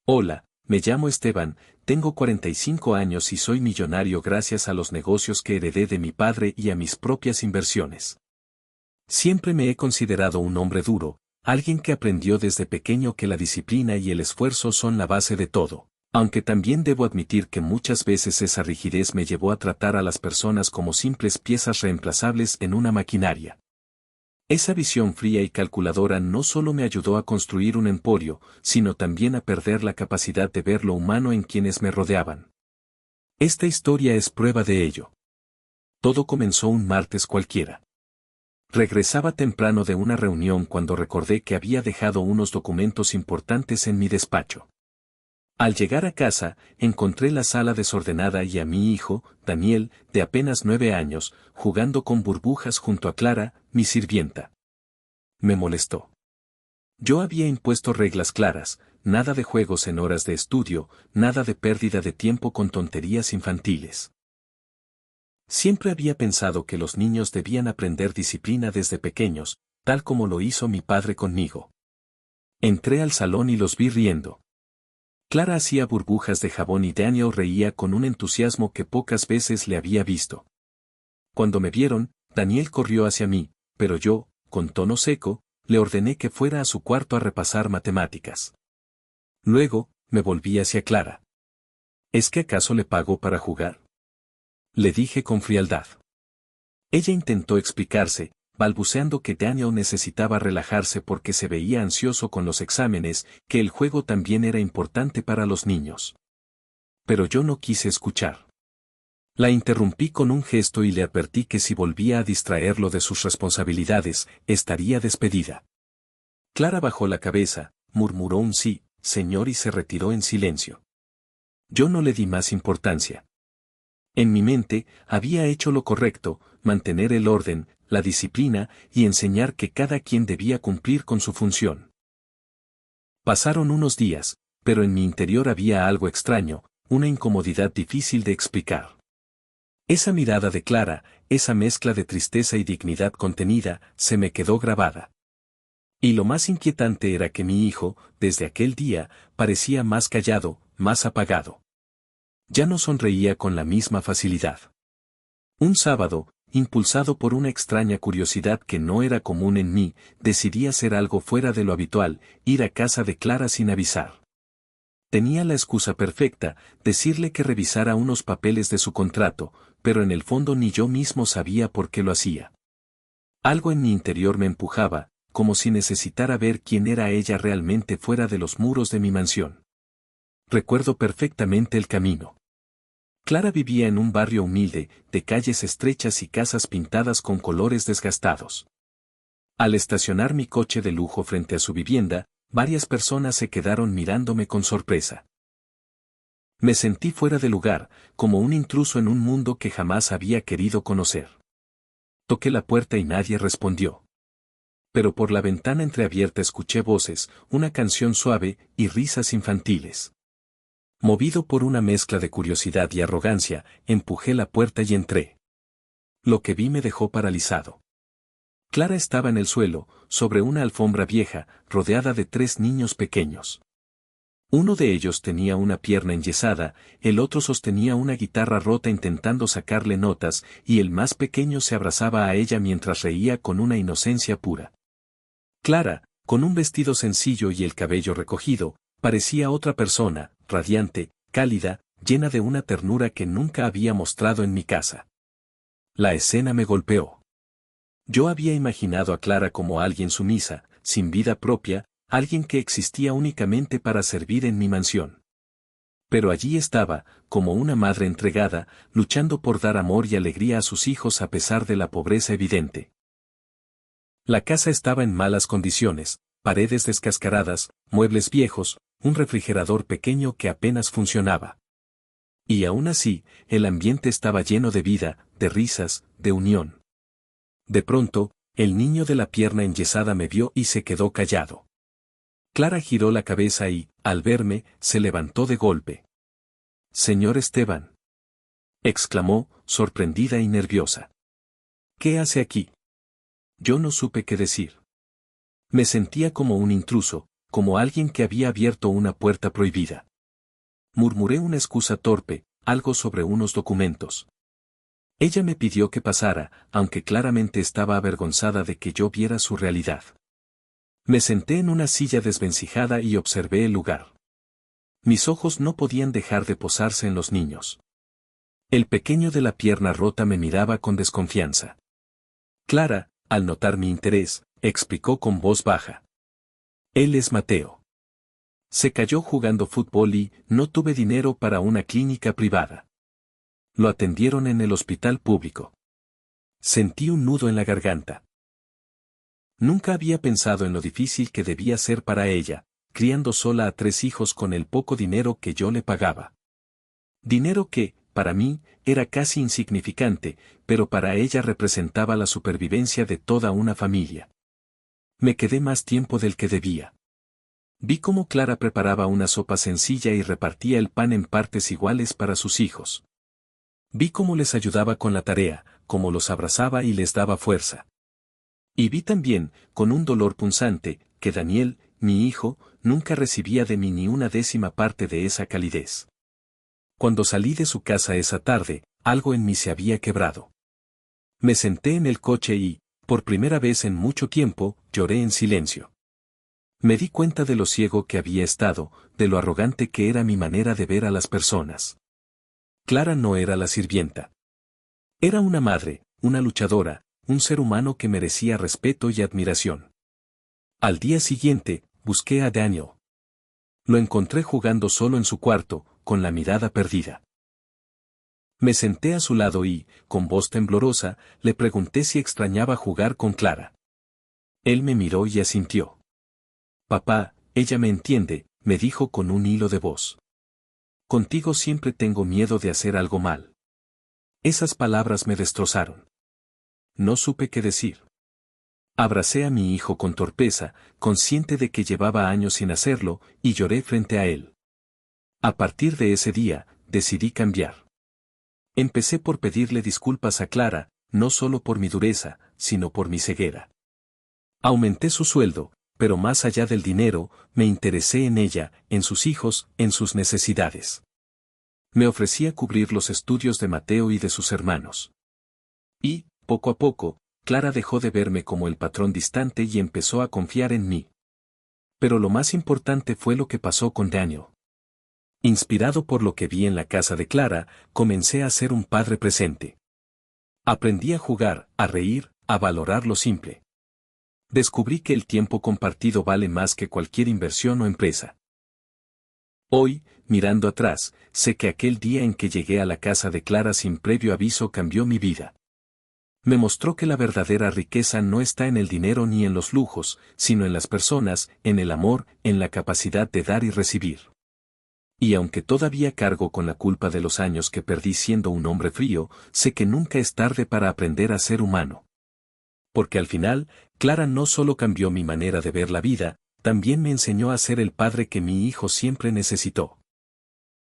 Hola, me llamo Esteban, tengo 45 años y soy millonario gracias a los negocios que heredé de mi padre y a mis propias inversiones. Siempre me he considerado un hombre duro, alguien que aprendió desde pequeño que la disciplina y el esfuerzo son la base de todo, aunque también debo admitir que muchas veces esa rigidez me llevó a tratar a las personas como simples piezas reemplazables en una maquinaria. Esa visión fría y calculadora no solo me ayudó a construir un emporio, sino también a perder la capacidad de ver lo humano en quienes me rodeaban. Esta historia es prueba de ello. Todo comenzó un martes cualquiera. Regresaba temprano de una reunión cuando recordé que había dejado unos documentos importantes en mi despacho. Al llegar a casa, encontré la sala desordenada y a mi hijo, Daniel, de apenas 9 años, jugando con burbujas junto a Clara, mi sirvienta. Me molestó. Yo había impuesto reglas claras, nada de juegos en horas de estudio, nada de pérdida de tiempo con tonterías infantiles. Siempre había pensado que los niños debían aprender disciplina desde pequeños, tal como lo hizo mi padre conmigo. Entré al salón y los vi riendo. Clara hacía burbujas de jabón y Daniel reía con un entusiasmo que pocas veces le había visto. Cuando me vieron, Daniel corrió hacia mí, pero yo, con tono seco, le ordené que fuera a su cuarto a repasar matemáticas. Luego, me volví hacia Clara. ¿Es que acaso le pago para jugar? Le dije con frialdad. Ella intentó explicarse, balbuceando que Daniel necesitaba relajarse porque se veía ansioso con los exámenes, que el juego también era importante para los niños. Pero yo no quise escuchar. La interrumpí con un gesto y le advertí que si volvía a distraerlo de sus responsabilidades, estaría despedida. Clara bajó la cabeza, murmuró un sí, señor, y se retiró en silencio. Yo no le di más importancia. En mi mente, había hecho lo correcto, mantener el orden, la disciplina y enseñar que cada quien debía cumplir con su función. Pasaron unos días, pero en mi interior había algo extraño, una incomodidad difícil de explicar. Esa mirada de Clara, esa mezcla de tristeza y dignidad contenida, se me quedó grabada. Y lo más inquietante era que mi hijo, desde aquel día, parecía más callado, más apagado. Ya no sonreía con la misma facilidad. Un sábado, impulsado por una extraña curiosidad que no era común en mí, decidí hacer algo fuera de lo habitual, ir a casa de Clara sin avisar. Tenía la excusa perfecta, decirle que revisara unos papeles de su contrato, pero en el fondo ni yo mismo sabía por qué lo hacía. Algo en mi interior me empujaba, como si necesitara ver quién era ella realmente fuera de los muros de mi mansión. Recuerdo perfectamente el camino. Clara vivía en un barrio humilde, de calles estrechas y casas pintadas con colores desgastados. Al estacionar mi coche de lujo frente a su vivienda, varias personas se quedaron mirándome con sorpresa. Me sentí fuera de lugar, como un intruso en un mundo que jamás había querido conocer. Toqué la puerta y nadie respondió. Pero por la ventana entreabierta escuché voces, una canción suave y risas infantiles. Movido por una mezcla de curiosidad y arrogancia, empujé la puerta y entré. Lo que vi me dejó paralizado. Clara estaba en el suelo, sobre una alfombra vieja, rodeada de 3 niños pequeños. Uno de ellos tenía una pierna enyesada, el otro sostenía una guitarra rota intentando sacarle notas, y el más pequeño se abrazaba a ella mientras reía con una inocencia pura. Clara, con un vestido sencillo y el cabello recogido, parecía otra persona, radiante, cálida, llena de una ternura que nunca había mostrado en mi casa. La escena me golpeó. Yo había imaginado a Clara como alguien sumisa, sin vida propia, alguien que existía únicamente para servir en mi mansión. Pero allí estaba, como una madre entregada, luchando por dar amor y alegría a sus hijos a pesar de la pobreza evidente. La casa estaba en malas condiciones, paredes descascaradas, muebles viejos, un refrigerador pequeño que apenas funcionaba. Y aún así, el ambiente estaba lleno de vida, de risas, de unión. De pronto, el niño de la pierna enyesada me vio y se quedó callado. Clara giró la cabeza y, al verme, se levantó de golpe. «Señor Esteban», exclamó, sorprendida y nerviosa. «¿Qué hace aquí?» Yo no supe qué decir. Me sentía como un intruso, como alguien que había abierto una puerta prohibida. Murmuré una excusa torpe, algo sobre unos documentos. Ella me pidió que pasara, aunque claramente estaba avergonzada de que yo viera su realidad. Me senté en una silla desvencijada y observé el lugar. Mis ojos no podían dejar de posarse en los niños. El pequeño de la pierna rota me miraba con desconfianza. Clara, al notar mi interés, explicó con voz baja. Él es Mateo. Se cayó jugando fútbol y no tuve dinero para una clínica privada. Lo atendieron en el hospital público. Sentí un nudo en la garganta. Nunca había pensado en lo difícil que debía ser para ella, criando sola a 3 hijos con el poco dinero que yo le pagaba. Dinero que, para mí, era casi insignificante, pero para ella representaba la supervivencia de toda una familia. Me quedé más tiempo del que debía. Vi cómo Clara preparaba una sopa sencilla y repartía el pan en partes iguales para sus hijos. Vi cómo les ayudaba con la tarea, cómo los abrazaba y les daba fuerza. Y vi también, con un dolor punzante, que Daniel, mi hijo, nunca recibía de mí ni una décima parte de esa calidez. Cuando salí de su casa esa tarde, algo en mí se había quebrado. Me senté en el coche y, por primera vez en mucho tiempo, lloré en silencio. Me di cuenta de lo ciego que había estado, de lo arrogante que era mi manera de ver a las personas. Clara no era la sirvienta. Era una madre, una luchadora, un ser humano que merecía respeto y admiración. Al día siguiente, busqué a Daniel. Lo encontré jugando solo en su cuarto, con la mirada perdida. Me senté a su lado y, con voz temblorosa, le pregunté si extrañaba jugar con Clara. Él me miró y asintió. Papá, ella me entiende, me dijo con un hilo de voz. Contigo siempre tengo miedo de hacer algo mal. Esas palabras me destrozaron. No supe qué decir. Abracé a mi hijo con torpeza, consciente de que llevaba años sin hacerlo, y lloré frente a él. A partir de ese día, decidí cambiar. Empecé por pedirle disculpas a Clara, no solo por mi dureza, sino por mi ceguera. Aumenté su sueldo, pero más allá del dinero, me interesé en ella, en sus hijos, en sus necesidades. Me ofrecía cubrir los estudios de Mateo y de sus hermanos. Y, poco a poco, Clara dejó de verme como el patrón distante y empezó a confiar en mí. Pero lo más importante fue lo que pasó con Daniel. Inspirado por lo que vi en la casa de Clara, comencé a ser un padre presente. Aprendí a jugar, a reír, a valorar lo simple. Descubrí que el tiempo compartido vale más que cualquier inversión o empresa. Hoy, mirando atrás, sé que aquel día en que llegué a la casa de Clara sin previo aviso cambió mi vida. Me mostró que la verdadera riqueza no está en el dinero ni en los lujos, sino en las personas, en el amor, en la capacidad de dar y recibir. Y aunque todavía cargo con la culpa de los años que perdí siendo un hombre frío, sé que nunca es tarde para aprender a ser humano. Porque al final, Clara no solo cambió mi manera de ver la vida, también me enseñó a ser el padre que mi hijo siempre necesitó.